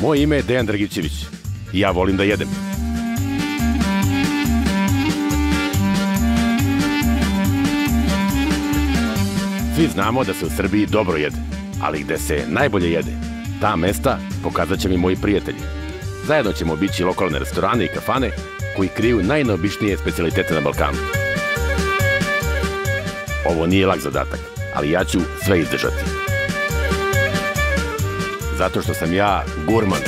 Moje ime je Dejan Dragićević i ja volim da jedem. Svi znamo da se u Srbiji dobro jede, ali gde se najbolje jede, ta mesta pokazat će mi moji prijatelji. Zajedno ćemo obići lokalne restorane i kafane koji kriju najneobičnije specijalitete na Balkanu. Ovo nije lak zadatak, ali ja ću sve izdržati. Zato što sam ja gurman.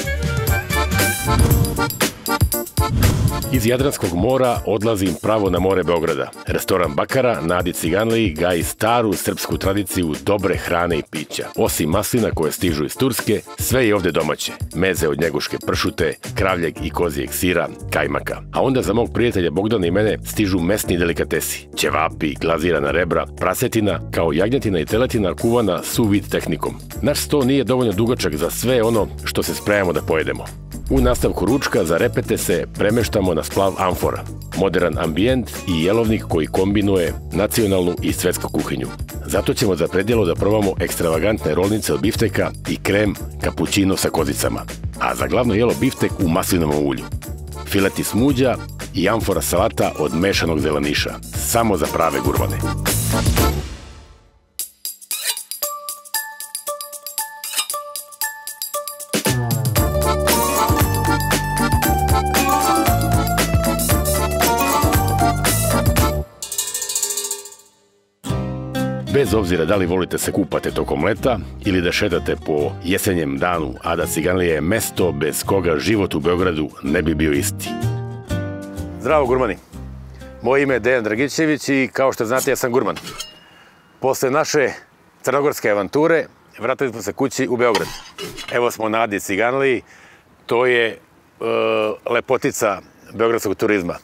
Iz Jadranskog mora odlazim pravo na more Beograda. Restoran Bakara na Adi Ciganliji gaji staru srpsku tradiciju dobre hrane i pića. Osim maslina koje stižu iz Turske, sve je ovde domaće. Meze od njeguške pršute, kravljeg i kozijeg sira, kajmaka. A onda za mog prijatelja Bogdana i mene stižu mesni delikatesi. Ćevapi, glazirana rebra, prasetina, kao jagnjetina i teletina kuvana sous-vide tehnikom. Naš sto nije dovoljno dugačak za sve ono što se spremamo da pojedemo. U nastavku ručka za repete se premeštamo na splav Amfora, modern ambijent i jelovnik koji kombinuje nacionalnu i svetsku kuhinju. Zato ćemo za predjelo da probamo ekstravagantne rolnice od bifteka i krem kapućino sa kozicama, a za glavno jelo biftek u maslinovom ulju. Fileti smuđa i amfora salata od mešanog zeleniša, samo za prave gurmane. Bez obzira da li volite se kupate tokom leta ili da šetate po jesenjem danu, Ada Ciganlija je mesto bez koga život u Beogradu ne bi bio isti. Zdravo gurmani, moje ime je Dejan Dragićević i kao što znate ja sam gurman. Posle naše crnogorske avanture vratili smo se kući u Beograd. Evo smo na Adi Ciganliji, to je lepotica beogradskog turizma.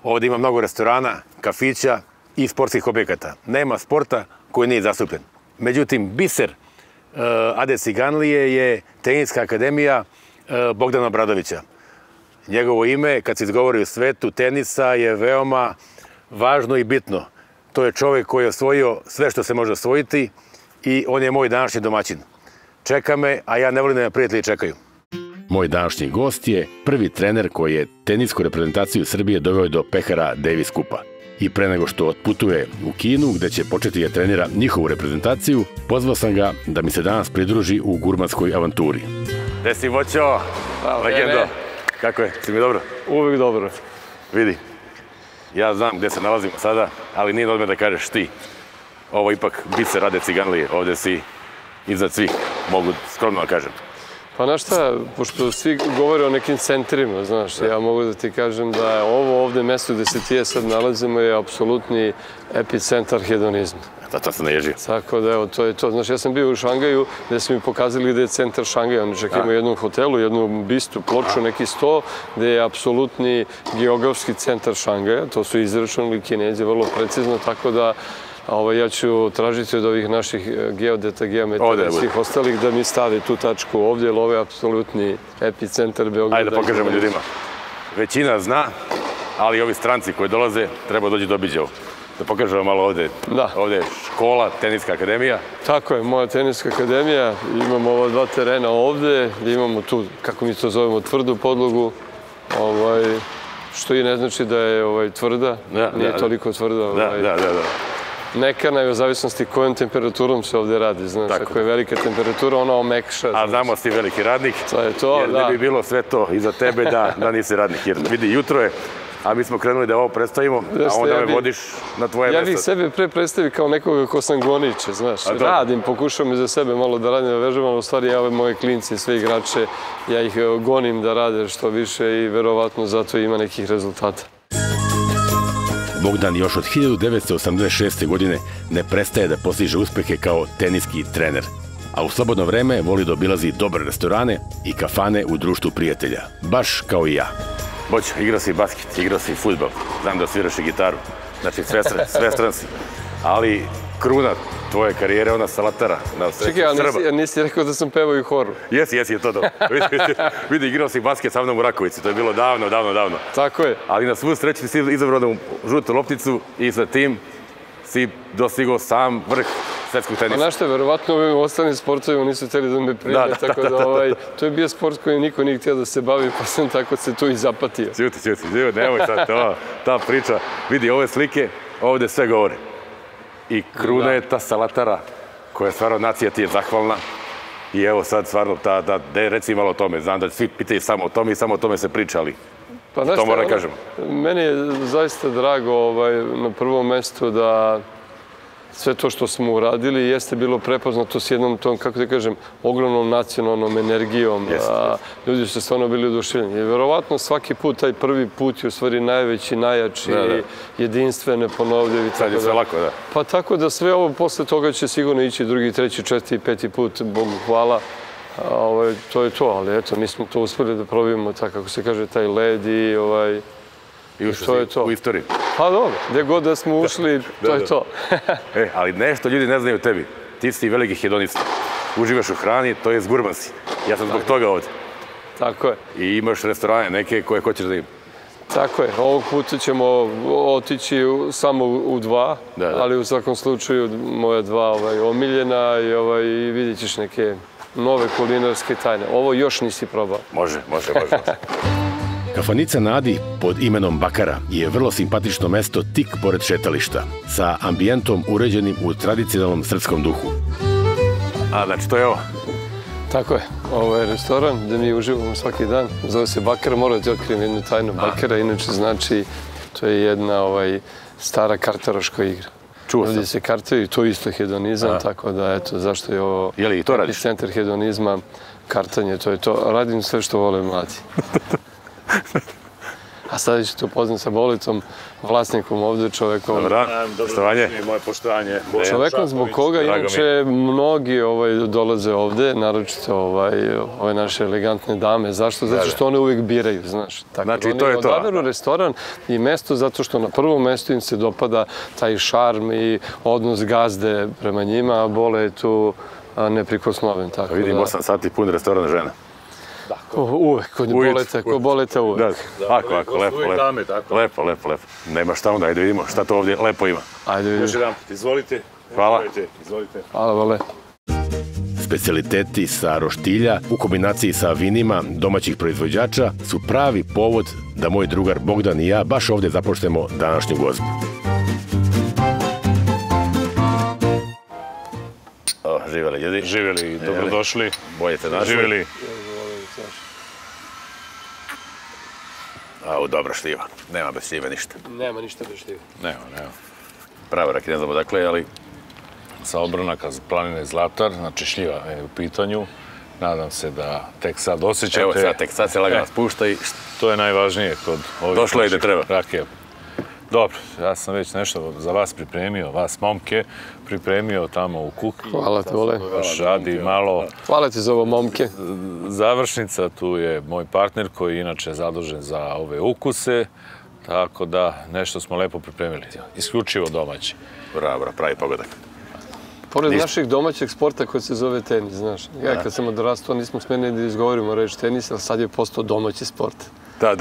Ovdje ima mnogo restorana, kafića i sportskih objekata. Nema sporta koji nije zastupljen. Međutim, biser Ade Ciganlije je Teniska akademija Bogdana Obradovića. Njegovo ime, kad se izgovori u svetu tenisa, je veoma važno i bitno. To je čovjek koji je osvojio sve što se može osvojiti i on je moj današnji domaćin. Čeka me, a ja ne volim da me prijatelji čekaju. Moj današnji gost je prvi trener koji je tenisku reprezentaciju Srbije doveo do pehara Davis Kupa. I pre nego što otputuje u Kinu, gde će početi da trenira njihovu reprezentaciju, pozvao sam ga da mi se danas pridruži u gurmanskoj avanturi. Gde si, Voćo? Legendo. Kako je? Si mi dobro? Uvijek dobro. Vidi, ja znam gde se nalazimo sada, ali nije odmah da kažeš ti. Ovo ipak biser Ade Ciganlije, ovde si iznad svih, mogu skromno da kažem. Pa znaš šta, pošto svi govore o nekim centrima, znaš, ja mogu da ti kažem da je ovo ovde mesto gde se ti je sad nalazimo je apsolutni epicentar hedonizma. To sam naježio. Tako da, evo, to je to. Znaš, ja sam bio u Šangaju gde su mi pokazali gde je centar Šangaja. Oni čak imaju jednu hotelu, jednu bistu, ploču, neki sto, gde je apsolutni geografski centar Šangaja. To su izračunali Kinezi vrlo precizno, tako da ja ću tražiti od ovih naših geodeta, geometara i svih ostalih da mi stave tu tačku ovdje, jer ovo je apsolutni epicentar Beograda. Ajde da pokažemo ljudima. Većina zna, ali ovi stranci koji dolaze treba dođi da obiđe ovo. Da pokažemo malo ovdje. Ovdje je škola, Teniska akademija. Tako je, moja Teniska akademija. Imamo ova dva terena ovdje, imamo tu, kako mi to zovemo, tvrdu podlogu, što i ne znači da je tvrda, nije toliko tvrda. Nekana je u zavisnosti kojom temperaturom se ovdje radi, znaš, ako je velika temperatura, ona omekša. A znamo si veliki radnik, jer ne bi bilo sve to iza tebe da nisi radnik, jer vidi, jutro je, a mi smo krenuli da ovo predstavimo, a onda me vodiš na tvoje mesto. Ja bih sebe pre predstavio kao nekoga ko sam goniče, znaš, radim, pokušam i za sebe malo da radim, da vežem, ali u stvari ja ove moje klinci, sve igrače, ja ih gonim da rade što više i verovatno zato ima nekih rezultata. Bogdan još od 1986. godine ne prestaje da postiže uspehe kao teniski trener, a u slobodno vreme voli da obilazi dobre restorane i kafane u društvu prijatelja, baš kao i ja. Boć, igrao si basket, igrao si fudbal, znam da sviraš i gitaru, znači svestran si, ali kruna tvoje karijere, ona salatara na sreću Srba. Čekaj, a nisi rekao da sam pevao i u horu? Jesi, je to dobro. Vidi, igrao si basket sa mnom u Rakovici, to je bilo davno. Tako je. Ali na svu sreću si izabrao žutu lopticu i sa tim si dostigao sam vrh svetskog tenisa. Znaš šta, verovatno ovim ostalim sportovima nisu hteli da me prime, tako da to je bio sport koji niko nije htio da se bavi, pa sam tako se tu i zapatio. Ćuti, nemoj sad ta priča. Vidi, ove slike ovde sve govore. I kruna je ta Salatara, koja je stvarno, nacija ti je zahvalna. I evo sad stvarno, reci malo o tome, znam da svi pitaju samo o tome i samo o tome se priča, ali to moram da kažem. Meni je zaista drago na prvom mestu da sve to što smo uradili jeste bilo prepoznato s jednom tom, kako da kažem, ogromnom nacionalnom energijom. Ljudi su stvarno bili oduševljeni. I verovatno svaki put, taj prvi put je u stvari najveći, najjači, jedinstven, neponovljiv. Sad je sve lako, da. Pa tako da sve ovo posle toga će sigurno ići drugi, treći, četvrti, peti put, Bogu hvala. To je to, ali eto, mi smo to uspeli da probijemo, tako kako se kaže, taj led i to je to. U istoriji. Pa dobro, gdje god da smo ušli, to je to. Ali nešto ljudi ne znaju o tebi. Ti si veliki hedonista. Uživaš u hrani, to je zgurban si. Ja sam zbog toga ovdje. Tako je. I imaš restorane neke koje hoćeš da im. Tako je. Ovog puta ćemo otići samo u dva, ali u svakom slučaju moja dva omiljena i vidjet ćeš neke nove kulinarske tajne. Ovo još nisi probao. Može. Kafanica Nadi pod imenom Bakara je vrlo simpatično mesto tik pored šetališta, sa ambijentom uređenim u tradicionalnom srpskom duhu. A, znači to je ovo? Tako je. Ovo je restoran gde mi uživamo svaki dan. Zove se Bakara, moram ti otkrijem jednu tajnu. Bakara inače znači, to je jedna stara kartaroška igra. Čuo sam. Ovdje se kartaju i to isto hedonizam, tako da eto, zašto je ovo centar hedonizma, kartanje, to je to. Radim sve što vole mladi. A sada ću to poznat sa Boletom, vlasnikom ovde, čovekom. Dobar dan, poštovanje. Moje poštovanje. Čovekom zbog koga inače mnogi dolaze ovde, naročito ove naše elegantne dame. Zašto? Zato što one uvijek biraju, znaš. Znači i to je to. Oni odaberu restoran i mesto zato što na prvom mestu im se dopada taj šarm i odnos gazde prema njima, a Bole je tu neprikosnoven. Vidim 8 sati pun restoran žena. Uvek, kod Boleta uvek. Ako, lepo. Nema šta onda, ajde vidimo šta to ovdje lepo ima. Ajde vidimo. Još jedan, izvolite. Hvala. Hvala, Bole. Specijaliteti sa roštilja u kombinaciji sa vinima domaćih proizvođača su pravi povod da moj drugar Bogdan i ja baš ovdje započnemo današnju gozbu. Živjeli ljudi. Živjeli, dobrodošli. Bolje te našli. Živjeli. Dobra šljiva. Nema bez šljive ništa. Nema ništa bez šljive. Nema. Pravo raki, ne znam odakle, ali... Sa obronaka planine Zlatar, znači šljiva je u pitanju. Nadam se da tek sad osjećate. Evo sad se lagano spušta i... To je najvažnije kod ovih... Došlo je gde treba. Rakije. Dobro, ja sam već nešto za vas pripremio, vas momke, pripremio tamo u kuhinji. Hvala te, Vole. Baš radi malo. Hvala ti za ovo, momke. Završnica, tu je moj partner koji je inače zadužen za ove ukuse, tako da nešto smo lepo pripremili. Isključivo domaći. Bravo, pravi pogodak. Pored našeg domaćeg sporta koji se zove tenis, znaš. Ja kad sam odrastao nismo smeli da izgovorimo reč tenis, ali sad je postao domaći sport. Da.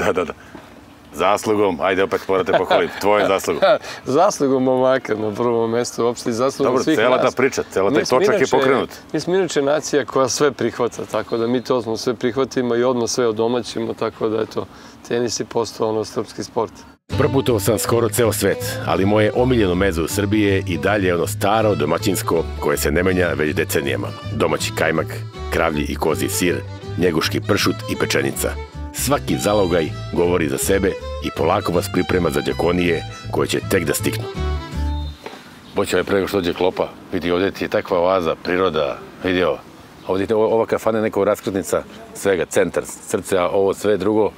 Zaslugom, ajde opet morate pohvaliti, tvojom zaslugom. Zaslugom momaka na prvom mjestu, uopšte i zaslugom svih nas. Dobro, cela ta priča, cela taj točak je pokrenut. Mi smo inače nacija koja sve prihvata, tako da mi to smo sve prihvatimo i odmah sve odomaćimo, tako da eto, tenis je postao srpski sport. Proputao sam skoro ceo svet, ali moje omiljeno mezo u Srbiji je i dalje ono staro domaćinsko koje se ne menja već decenijama. Domaći kajmak, kravlji i kozji sir, njeguški pršut i pečenica. Svaki zalogaj govori za sebe i polako vas priprema za đakonije koje će tek da stiknu. Boće prego što dođe klopa, vidi ovdje ti je takva oaza, priroda, vidi ovo. Ovdje ova kafana je neka raskrsnica svega, centar, srce, a ovo sve drugo,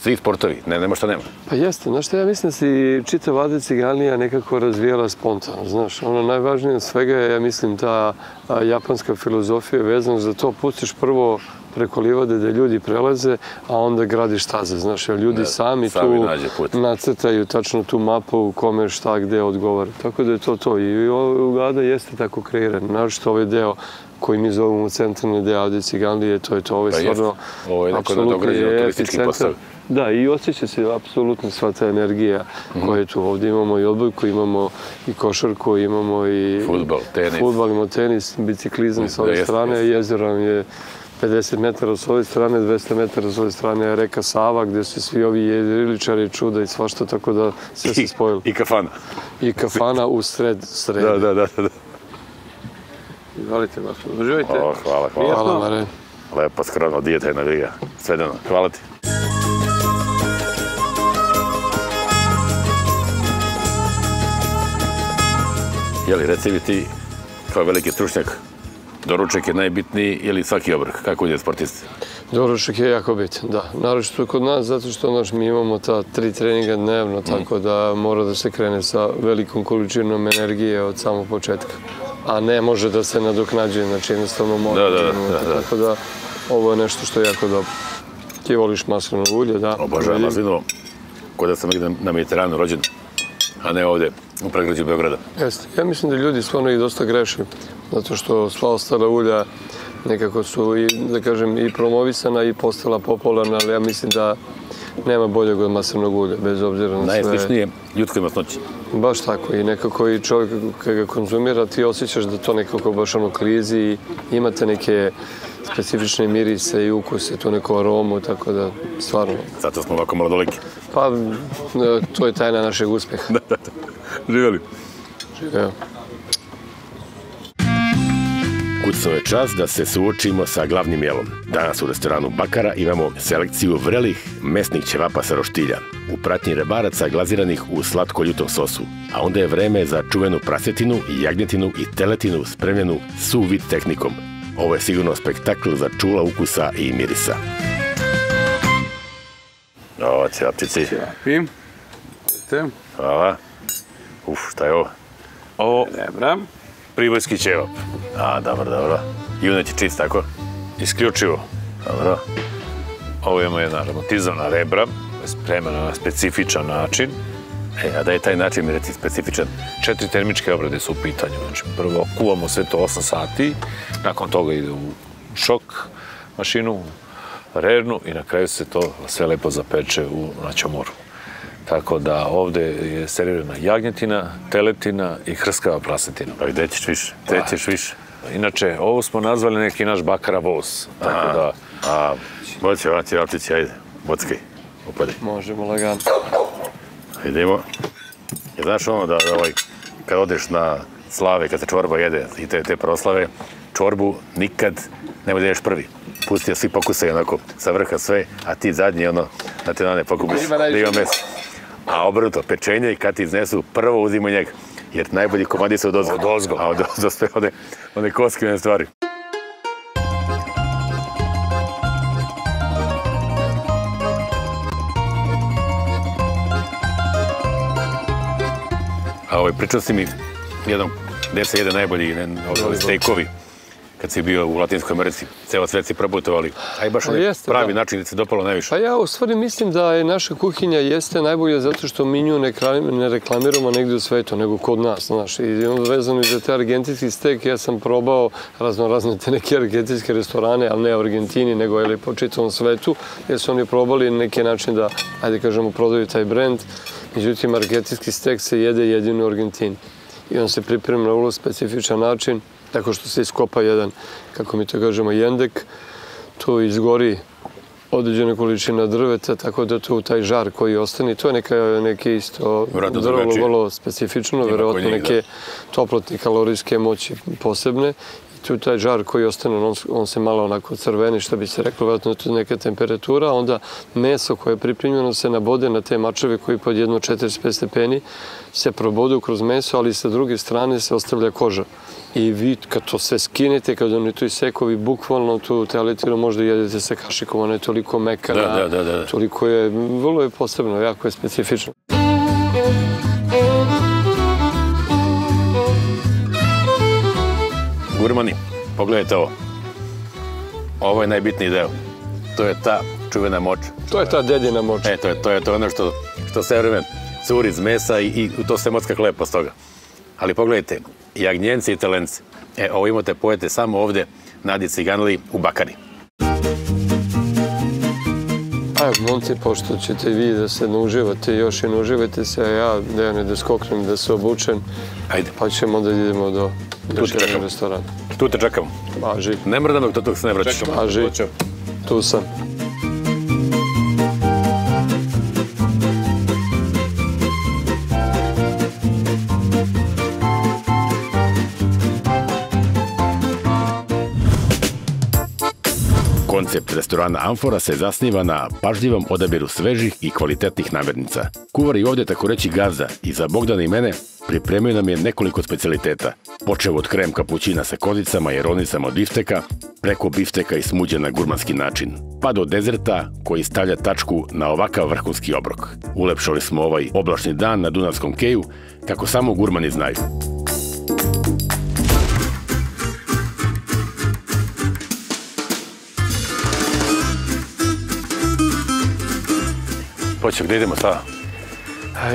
svi sportovi, nema šta nema. Pa jeste, znaš što ja mislim da si čitava Ada Ciganlija nekako razvijala spontano, znaš. Ono najvažnije od svega je, ja mislim, ta japanska filozofija vezana za to, pustiš prvo preko livade da ljudi prelaze, a onda gradiš staze, znaš, jer ljudi sami tu nacrtaju tačno tu mapu u kome šta gde odgovara. Tako da je to. I Ada jeste tako kreiran, naročito ovaj deo koji mi zovemo centralni deo Ade Ciganlije, to je to, ovo je stvarno apsolutni epicentar. Da, i osjeća se apsolutno sva ta energija koja je tu. Ovdje imamo i odbojku, imamo i košarku, imamo i fudbal, imamo tenis, biciklizam s ove strane, jezero je 50 metara s ove strane, 200 metara s ove strane je reka Sava, gdje su svi ovi jedriličari, čuda i svašta, tako da sve se spojilo. I kafana. I kafana u sredi. Da. Izvalite, gospod. Uživajte. Hvala. Hvala, Mare. Lepo, skromno, dijeta jedna briga. Svedeno. Hvala ti. Jeli, reci mi ti, kao veliki stručnjak, doručak je najbitniji ili svaki obrok? Kako je sportisti? Doručak je jako bitan, da. Naročito kod nas, zato što mi imamo ta 3 treninga dnevno, tako da mora da se krene sa velikom količinom energije od samog početka. A ne može da se nadoknađuje, znači jednostavno mora. Tako da ovo je nešto što je jako dobro. Ti voliš maslinovo ulje, da? Obožavam maslinovo, kod da sam negdje na Mediteranu rođen, a ne ovdje u predgrađu Beograda. Jeste. Ja mislim da ljudi stvarno i dosta greše, zato što sva ostala ulja nekako su i promovisana i postala popularna, ali ja mislim da nema boljeg od maslinovog ulja, bez obzira na sve. Najsličnije ljudskoj masnoći. Baš tako. I nekako i čovjek kada ga konzumira, ti osjećaš da to nekako baš klizi i imate neke specifične mirise i ukuse, tu neku aromu, tako da stvarno. Zato smo ovako mladoliki. Pa, to je tajna našeg uspeha. Da. Živjeli. Živjeli. Kucno je čas da se suočimo sa glavnim jelom. Danas u restoranu Bakara imamo selekciju vrelih mesnih ćevapa sa roštilja, u pratnji rebaraca glaziranih u slatko-ljutom sosu. A onda je vreme za čuvenu prasetinu, jagnjetinu i teletinu spremljenu sous vide tehnikom. Ovo je sigurno spektakl za čula ukusa i mirisa. Ovo, ćevapčici. Ćevapim. Hvala. Šta je ovo? Ovo rebra. Pribojski ćevap. Dobro. Juneći čist, tako? Isključivo. Dobro. Ovo imamo jedna aromatizovana rebra, spremena na specifičan način. A da je taj način, mi reci, specifičan? 4 termičke obrade su u pitanju. Znači, prvo kuvamo sve to 8 sati, nakon toga ide u šok mašinu, rernu i na kraju se to sve lepo zapeče na ćomoru. Tako da ovde je servirana jagnjetina, teletina i hrskava prasetina. Pa gde ćeš više? Inače, ovo smo nazvali neki naš Bakara voz. Tako da... Moće, ćevapčići, ajde, bockaj, upadaj. Možemo lagano. Idemo. Znaš ono da kad odeš na slave, kad se čorba jede i te proslave, čorbu nikad nemoj da ješ prvi. Pusti da svi pokusaju onako sa vrha sve, a ti zadnji da te nane pokupiš, da ima meso. A obrnuto, pečenje i kad ti iznesu, prvo uzimaj njega, jer najbolji komadi su od ozgo. A od ozgo sve one koskivne stvari. A pričao si mi jednom gde se jede najbolji stejkovi kad si bio u Latinskoj Americi. Ceo svet si proputovali. A i baš pravi način da se dopalo najviše. Pa ja u stvari mislim da je naša kuhinja jeste najbolja zato što mi nju ne reklamiramo negdje u svetu, nego kod nas, znaš. I vezano i za te argentinski stek, ja sam probao razne te neke argentinske restorane, ali ne u Argentini, nego po čitavom svetu, jer su oni probali na neki način da, ajde kažemo, prodaju taj brend. Međutim, argentinski stek se jede jedino u Argentini. I on se priprema na vrlo specifičan način, tako što se iskopa jedan, kako mi to kažemo, jendek, tu izgori određena količina drveta, tako da tu taj žar koji ostane, to je neke isto vrlo specifično, verovatno neke toplotne kalorijske moći posebne. Tu taj žar koji ostane, on se malo onako crveni, što bi se reklo, vjerojatno je tu neka temperatura, a onda meso koje je pripremljeno se nabode na te mačeve koji pod 1,45 stepeni se probodu kroz meso, ali sa druge strane se ostavlja koža. I vi kad to sve skinete, kad oni tu isekovi, bukvalno tu teletinu možda jedete sa kašikom, ona je toliko mekana, toliko je, vrlo je posebno, jako je specifično. Gurmani, pogledajte ovo. Ovo je najbitniji deo. To je ta čuvena moča. To je ta dedina moča. To je ono što sve vreme curi iz mesa i to se mocka hleb posle toga. Ali pogledajte, jagnjenci i telence. Ovo imate pojete samo ovde na Adi Ciganliji u Bakari. Momci, pošto ćete vi da se nauživate još i nauživajte se, a ja, Dejane, da skoknem, da se obučem, pa ćemo da idemo do još jednog restorana. Tu te čekamo. Važi. Ne mrdam dok tog se ne vraćaš. Važi. Tu sam. Koncept restorana Amfora se zasniva na pažljivom odabiru svežih i kvalitetnih namirnica. Kuvar i ovdje, tako reći, gazda i za Bogdana i mene pripremio nam je nekoliko specijaliteta, počev od krem kapućina sa kozicama i rolnicama od bifteka, preko bifteka i smuđe na gurmanski način, pa do dezerta koji stavlja tačku na ovakav vrhunski obrok. Ulepšali smo ovaj oblačni dan na Dunavskom keju, kako samo gurmani znaju. Počeo, gde idemo sada?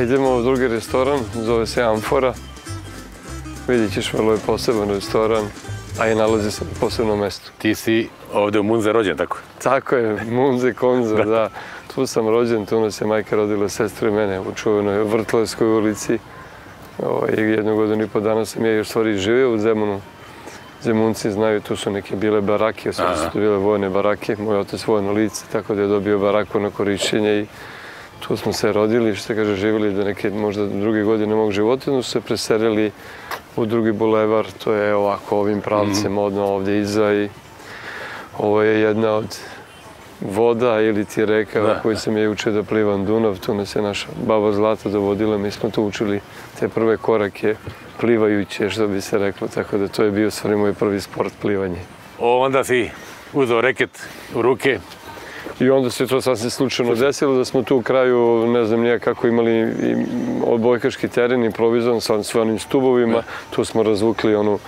Idemo u drugi restoran, zove se Amfora. Vidjet ćeš, vrlo je poseban restoran, a i nalazi se na posebnom mestu. Ti si ovde u Munze rođen, tako? Tako je, Munze Konza, da. Tu sam rođen, tu nas je majka rodila, sestra i mene, u čuvenoj Vrtlevskoj ulici. 1 godinu i po dana sam ja još stvari živio u Zemunu. Zemunci znaju, tu su neke bile barake, su to bile vojne barake. Moj otac vojno lice, tako da je dobio baraku na korišćenje i tu smo se rodili, što kaže, živjeli do neke možda druge godine mog života, no su se preselili u drugi bulevar, to je ovako ovim pravcem, odno ovdje iza i ovo je jedna od voda ili ti reka koju sam je učio da plivam Dunav, tu nas je naša baba Zlata dovodila, mi smo tu učili te prve korake plivajuće, što bi se reklo, tako da to je bio stvari moj prvi sport, plivanje. Onda si uzeo reket u ruke. I onda se to sasvim slučajno desilo da smo tu u kraju, ne znam nije kako, imali odbojkaški teren improvizovan sa onim stubovima. Tu smo razvukli onu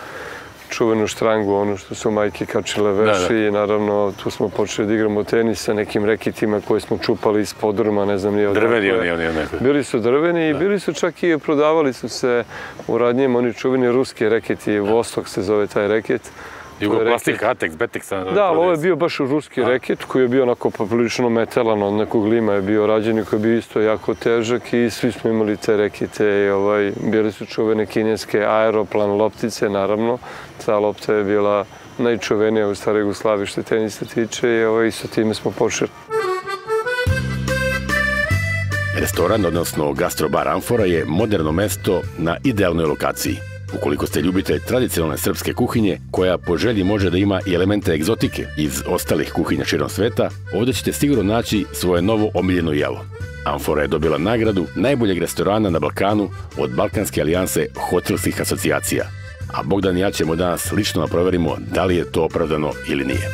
čuvenu štrangu, ono što su majke kačile veši i naravno tu smo počeli da igramo tenis sa nekim reketima koje smo čupali iz podruma, ne znam nije. Drveni oni. Bili su drveni i bili su čak i prodavali su se u radnjima oni čuveni ruski reketi, Vostok se zove taj reket. Jugoplastik, Atex, Betex. Da, ali ovo je bio baš ruski reket koji je bio onako poprilično metalan, od nekog lima je bio rađen i koji je bio isto jako težak i svi smo imali te rekete i bili su čuvene kineske aeroplan loptice, naravno. Ta lopta je bila najčuvenija u staroj Jugoslaviji što tenisa tiče i sa time smo počeli. Restoran, odnosno gastrobar Amfora, je moderno mesto na idealnoj lokaciji. Ukoliko ste ljubitelj tradicionalne srpske kuhinje, koja po želji može da ima i elemente egzotike iz ostalih kuhinja širom sveta, ovdje ćete sigurno naći svoje novo omiljeno jelo. Amfora je dobila nagradu najboljeg restorana na Balkanu od Balkanske alijanse hotelskih asocijacija. A Bogdan i ja ćemo danas lično proverimo da li je to opravdano ili nije.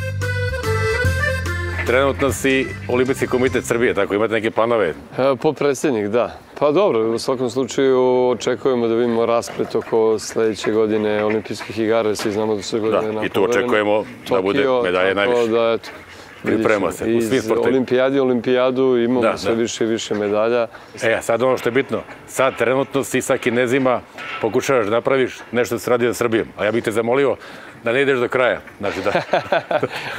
Trenutno si Olimpijski komitet Srbije, tako imate neke planove? Potpredsjednik, da. Pa dobro, u svakom slučaju očekujemo da vidimo rasplet oko sledeće godine olimpijskih igara, svi znamo da su godine napoverene. I tu očekujemo da bude medalje najviše. Priprema se u svim sportovima. Iz olimpijadu imamo sve više i više medalja. Sad ono što je bitno, sad trenutno si sa Kinezima pokušavaš da napraviš nešto da se radi za Srbijom, a ja bih te zamolio da ne ideš do kraja.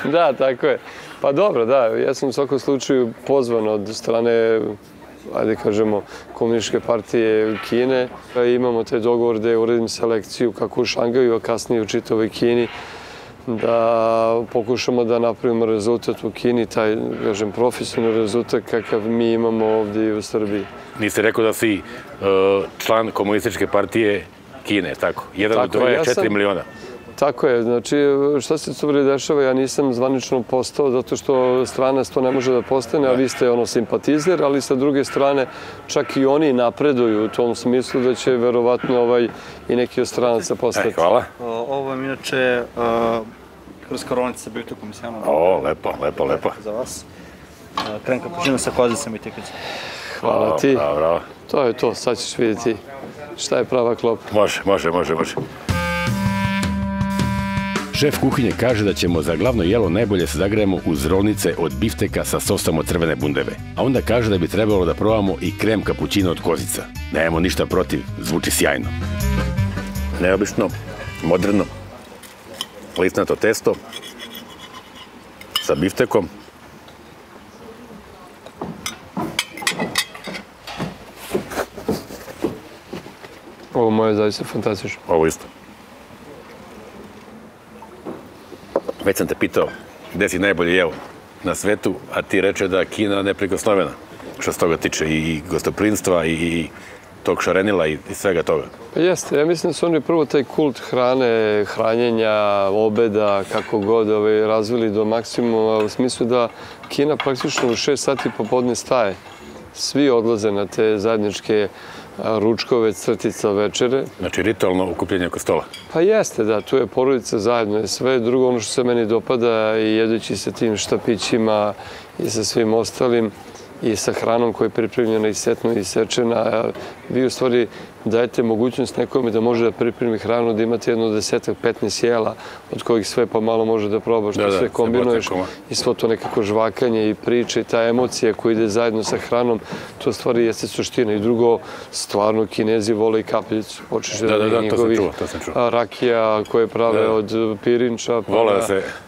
Da, tako je. Pa dobro, da, ja sam u svakom slučaju pozvan od strane, ajde kažemo, Komunističke partije Kine. Imamo taj dogovor da uredim selekciju kako u Šangaju, a kasnije u čitavoj Kini, da pokušamo da napravimo rezultat u Kini, taj, kažem, profesionalni rezultat kakav mi imamo ovdje u Srbiji. Nisi rekao da si član Komunističke partije Kine, tako? Jedan od 4 miliona. Tako je, znači šta se tu dešava, ja nisam zvanično postao zato što strana to ne može da postane, a vi ste simpatizer, ali sa druge strane čak i oni napreduju u tom smislu da će verovatno i neki od stranaca postati. Hvala. Ovo je inače krska rolnica sa biftekom i sjanom. O, lepo. Za vas. Krem kapućino sa kozicama i tikvicom. Hvala ti. Bravo. To je to, sad ćeš vidjeti šta je prava klopa. Može. Šef kuhinje kaže da ćemo za glavno jelo najbolje se zagrejemo uz rolnice od bifteka sa sosom od crvene bundeve. A onda kaže da bi trebalo da probamo i krem kapućino od kozica. Nemamo ništa protiv, zvuči sjajno. Neobično, moderno listnato testo sa biftekom. Ovo moje je zaista fantastično. Ovo isto. Već sam te pitao gde si najbolje jeo na svetu, a ti reče da Kina neprikosnovena. Što se toga tiče i gostoprinstva i tog šarenila i svega toga. Pa jeste, ja mislim da su oni prvo taj kult hrane, hranjenja, obeda, kako god, razvili do maksimuma, u smislu da Kina praktično u 6 sati popodne staje. Svi odlaze na te zajedničke ručkove, crtica, večere. Znači ritualno okupljenje oko stola. Pa jeste, da, tu je porodica zajedno i sve. Drugo, ono što se meni dopada i jedeći sa tim štapićima i sa svim ostalim i sa hranom koja je pripremljena i setno i sečena, vi u stvari dajete mogućnost nekome da može da pripremi hranu, da imate jedno 10-15 jela, od kojih sve pa malo može da probaš, što sve kombinuješ i svo to nekako žvakanje i priče i ta emocija koja ide zajedno sa hranom, to stvari jeste suština. I drugo, stvarno Kinezi vole i kapljicu. Počeš da njihovih rakija koje prave od pirinča,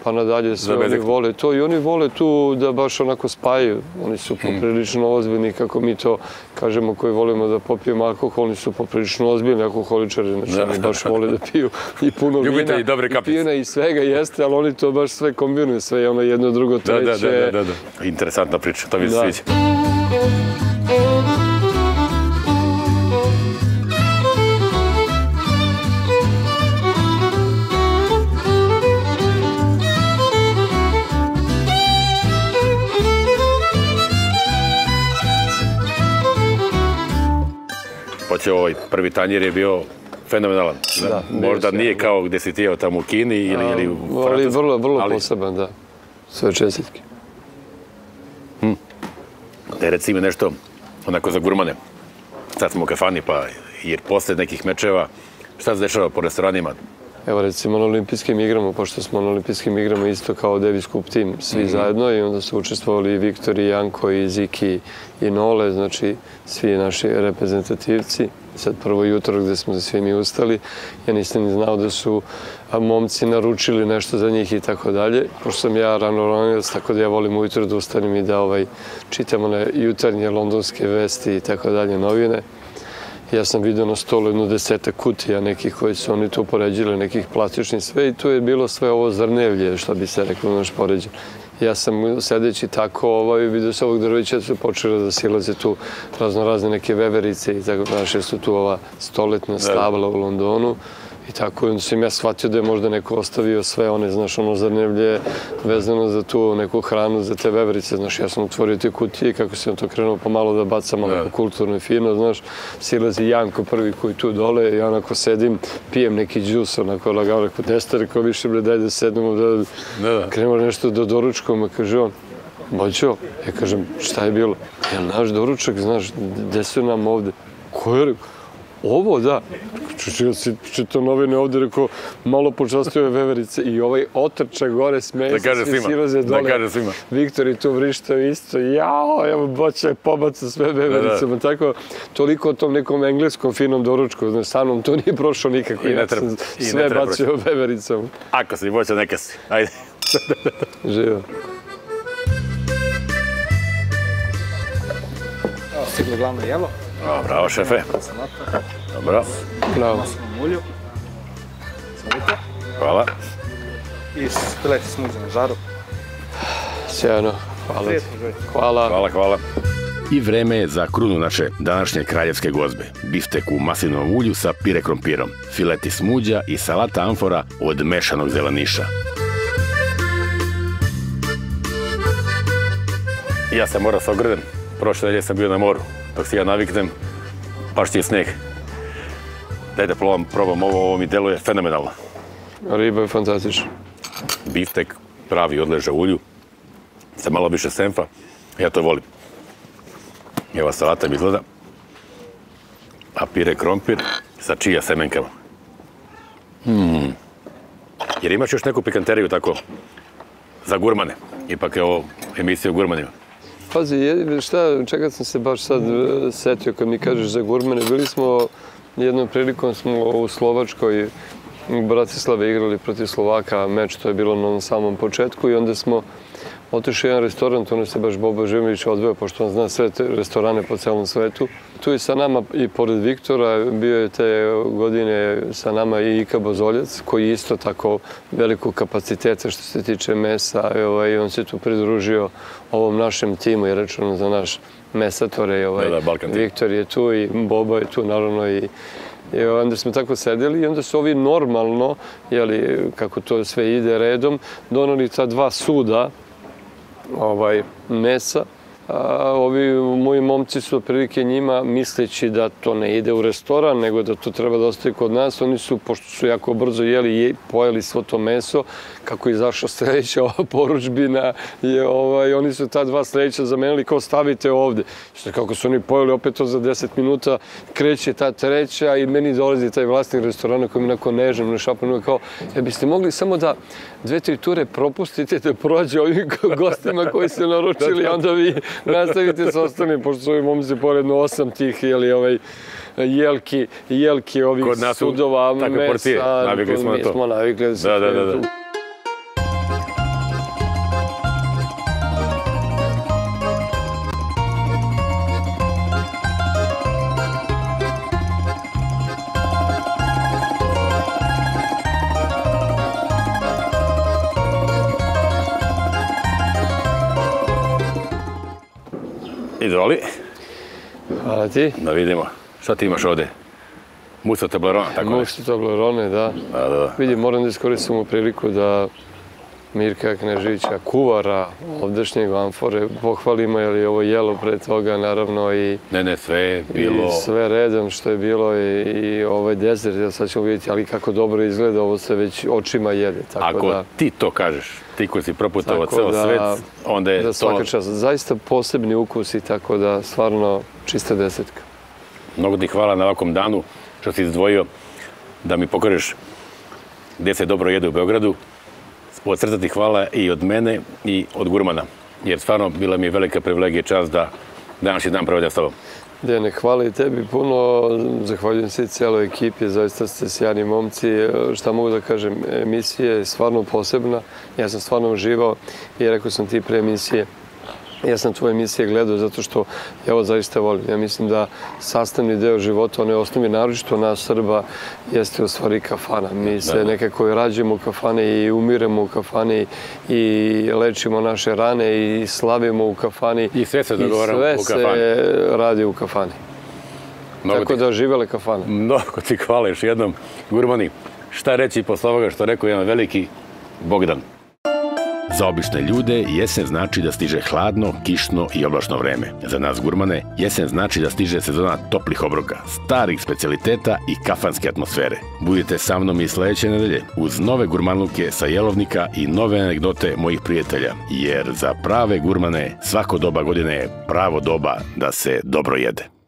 pa nadalje sve oni vole to i oni vole tu da baš onako spajaju. Oni su poprilično ozbiljni, kako mi to kažemo, koji volimo da popijemo alkohol, oni su poprilično ozbiljni alkoholičari, znači oni baš vole da piju i puno vina, i pijena i svega jeste, ali oni to baš sve kombinuju, sve je ono jedno, drugo, treće. Da. Interesantna priča, to mi se sviđa. Poće ovaj prvi tanjir je bio fenomenalan. Možda nije kao gde si ti jeo tamo u Kini ili u Francuskoj. Ali vrlo poseban, da. Sve čestitke. Reci mi nešto onako za gurmane. Sad smo u kafani, pa jer posle nekih mečeva, šta se dešava po restoranima? Evo recimo na olimpijskim igrama, pošto smo na olimpijskim igrama isto kao Davis Cup tim, svi zajedno, i onda su učestvovali i Viktor i Janko i Ziki i Nole, znači svi naši reprezentativci. Sad prvo jutro gde smo svi mi ustali, ja nisam ni znao da su momci naručili nešto za njih i tako dalje, pošto sam ja rano, tako da ja volim ujutro da ustanem i da čitamo na jutarnje londonske vesti i tako dalje, novine. Ja sam vidio na stolu jedno 10 kutija nekih koji su oni tu poređili, nekih plastičnih sve, i tu je bilo sve ovo zrnevlje, što bi se reklo, naš poređen. Ja sam sedeći tako, vidio se ovog drveća, su počeli da silaze tu razne neke veverice i tako, naše su tu ova stoletna stabla u Londonu. I tako, onda sam ja shvatio da je možda neko ostavio sve one, znaš, ono zrnevlje vezano za tu neku hranu, za te veverice, znaš, ja sam otvorio te kutije i kako sam to krenuo pomalo da bacam onako kulturno i fino, znaš, silazi Janko prvi koji tu dole, ja onako sedim, pijem neki džus, onako lagao, rekao, Nestor, rekao, više bre, daj da sednemo, da krenemo nešto do doručkova, kaže on, Boćo, ja kažem, šta je bilo? Ja, naš doručak, znaš, gde su nam ovde? Ko je rekao? Ovo, da. Čito novine ovde, rekao, malo počastio je veverice i ovaj otrča gore, smeje se, svi silaze dole. Da kaže svima. Viktor i tu vrištao isto, jao, evo, Boća je pobaca sve vevericama. Tako, toliko o tom nekom engleskom finom doručku, znaš, sa mnom to nije prošlo nikako. Ja sam sve bacio vevericama. Ako si, Boća, neka si. Ajde. Živo. Stiglo glavno jelo. Bravo, šefe. Dobro. Bravo. Mulju. Sladite. Hvala. I fileti smuđe na žaru. Sjajno. Hvala. Hvala. I vreme je za krunu naše današnje kraljevske gozbe. Biftek u maslinovom ulju sa pire krompirom, fileti smuđa i salata amfora od mešanog zeleniša. Ja sam morao se ogrdem. Prošle nedelje sam bio na moru. Dok se ja naviknem, baš ti je sneg. Daj da probam ovo mi deluje fenomenalno. Riba je fantastična. Biftek pravi odleža ulju, sa malo više senfa, ja to volim. Evo salata mi izgleda, a pire krompir sa čija semenkama. Jer imaš još neku pikanteriju tako za gurmane, ipak je ovo emisija o gurmanima. Pazi, čega sam se baš sad setio kad mi kažeš za gurmane, bili smo jednom prilikom u Slovačkoj Bratislave igrali protiv Slovaka meč, to je bilo na samom početku i onda smo otišli u jedan restoran, to nas je baš Bobo Življević odveo, pošto on zna sve te restorane po celom svetu. Tu je sa nama i pored Viktora, bio je te godine sa nama i Ika Bozoljac, koji isto tako velikog kapaciteta što se tiče mesa, i on se tu pridružio ovom našem timu, je rečeno za naš mesatore. Viktor je tu i Bobo je tu, naravno, i onda smo tako sedeli i onda su ovi normalno, kako to sve ide redom, donali ta 2 suda mesa. Ovi moji momci su otprilike njima, misleći da to ne ide u restoran, nego da to treba da ostaje kod nas. Oni su, pošto su jako brzo jeli i pojeli svo to meso, kako je izašla sledeća poručbina, oni su ta 2 sledeća zamenili kao stavite ovde. Kako su oni pojeli, opet to za 10 minuta kreće ta treća i meni dolazi taj vlasnik restorana koji mi onako nežno šapnuje kao, biste mogli samo da 2-3 ture propustite da prođe ovim gostima koji su naručili, onda vi nastavite sa ostalim, pošto su ovi momci poredno 8 tih jelki ovih sudova, mesa. Takve porcije, navikli smo na to. Mi smo navikli da se kredu. Izvoli. Hvala ti. Da vidimo. Šta ti imaš ovde? Musto Toblerone, tako nešto? Musto Toblerone, da. Vidi, moram da iskoristimo priliku da Mirka Kneževića, kuvara ovdašnjeg Amfore, pohvalimo, jer je ovo jelo pre toga, naravno, i... Ne, sve je bilo... I sve redom što je bilo i ovaj dezert, sad ćemo vidjeti, ali kako dobro izgleda, ovo se već očima jede, tako da... Ako ti to kažeš, ti koji si proputovao ceo svet, onda je to... Svaka čast, zaista posebni ukusi, tako da stvarno čista desetka. Mnogo ti hvala na ovakvom danu što si izdvojio da mi pokažeš gde se dobro jede u Beogradu. Od srca ti hvala i od mene i od gurmana, jer stvarno bila mi je velika privilegija i čast da današnji dan provedem s tobom. Dejane, hvala i tebi puno, zahvaljujem se i cijeloj ekipi, zaista ste sjajni momci. Šta mogu da kažem, emisija je stvarno posebna, ja sam stvarno uživao i rekao sam ti pre emisije, ja sam tvoje emisije gledao zato što ja ovo zaista volim. Ja mislim da sastavni deo života, onaj osnovni naročito nas Srba, jeste u stvari kafana. Mi se nekako rađemo u kafane i umiremo u kafani i lečimo naše rane i slavimo u kafani. I sve se dogovaramo u kafani. I sve se radi u kafani. Tako da živele kafane. Mnogo ti hvala još jednom. Gurmani, šta reći posle ovoga što rekao jedan veliki Bogdan? Za obične ljude jesen znači da stiže hladno, kišno i oblačno vreme. Za nas gurmane jesen znači da stiže sezona toplih obroka, starih specijaliteta i kafanske atmosfere. Budite sa mnom i sledeće nedelje uz nove gurmanluke sa jelovnika i nove anegdote mojih prijatelja, jer za prave gurmane svako doba godine je pravo doba da se dobro jede.